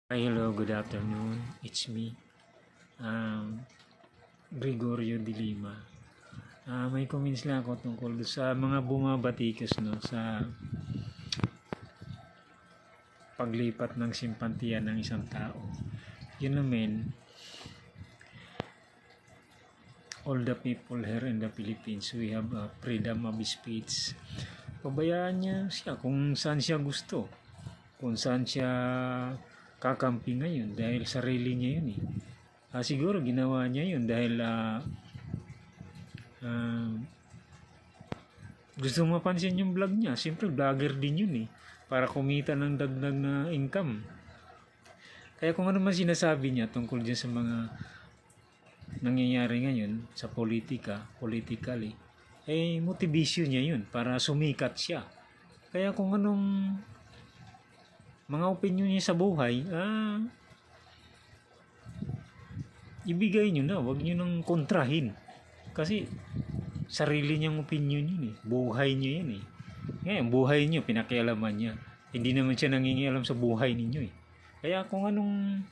Hi, hello, good afternoon. It's me, Gregorio de Lima. May comments lang ako tungkol sa mga bumabatikos sa paglipat ng simpatiyan ng isang tao. Yun naman, all the people here in the Philippines, we have freedom of speech. Pabayaan niya siya kung saan siya gusto, kung saan siya kakampi ngayon dahil sarili niya yun eh. Siguro ginawa niya yun dahil gusto mapansin yung vlog niya. Siyempre vlogger din yun eh, para kumita ng dagdag na income. Kaya kung ano man sinasabi niya tungkol dyan sa mga nangyayari ngayon sa politically, motivation niya yun para sumikat siya. Kaya kung anong mga opinion niya sa buhay, ibigay nyo na, wag nyo nang kontrahin. Kasi sarili niyang opinion yun eh, buhay niya yun eh. Ngayon, buhay niyo, pinakialaman niya. Hindi naman siya nangingialam sa buhay ninyo eh. Kaya kung anong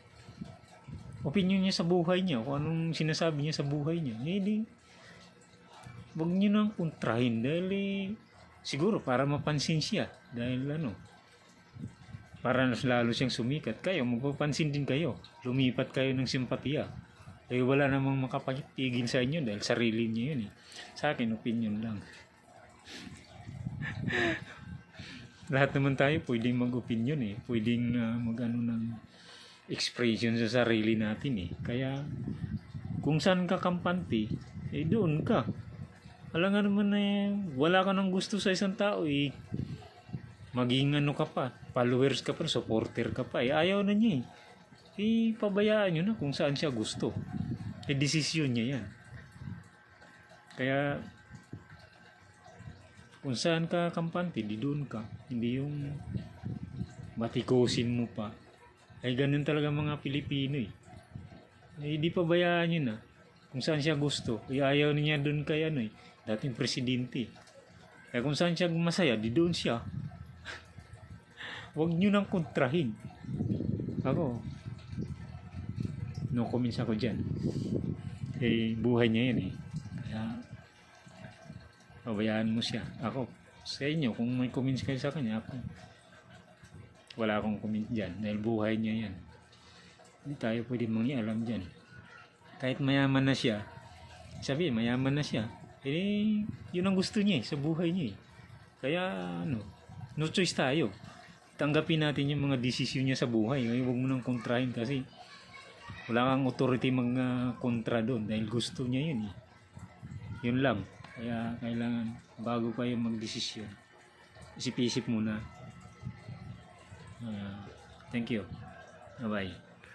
opinion niya sa buhay niya, kung anong sinasabi niya sa buhay niya, wag nyo nang kontrahin dahil siguro para mapansin siya. Dahil para lalo siyang sumikat. Kayo, magpapansin din kayo. Lumipat kayo ng simpatiya. Wala namang makapagpigil sa inyo dahil sarili niyo yun eh. Sa akin, opinion lang. Lahat naman tayo pwedeng mag-opinion eh. Pwedeng ng expression sa sarili natin eh. Kaya, kung saan ka kampante, doon ka. Alam nga naman wala ka nang gusto sa isang tao eh. Maging ka pa, followers ka pa, supporter ka pa, ayaw na niya eh. Pabayaan nyo na kung saan siya gusto. Desisyon niya yan. Kaya, kung saan ka kampante, di doon ka. Hindi yung batikusin mo pa. Ganun talaga mga Pilipino eh. Di pabayaan nyo na kung saan siya gusto. Ayaw niya doon kay dating presidente. Kung saan siya masaya, di doon siya. Huwag nyo nang kontrahin. Ako, no comments ako dyan. Buhay niya yan eh. Kaya, pabayaan mo siya. Ako, sa inyo, kung may comments kayo sa kanya, ako, wala akong comment dyan. Dahil buhay niya yan. Hindi tayo pwede mangialam dyan. Kahit mayaman na siya, sabihin, mayaman na siya. Yun ang gusto niya sa buhay niya eh. Kaya, no choice tayo. Tanggapin natin yung mga desisyon niya sa buhay. Huwag mo nang kontrahin kasi wala kang authority kontra doon dahil gusto niya yun eh. Yun lang. Kaya kailangan bago kayo magdesisyon, isip-isip muna. Thank you. Bye-bye.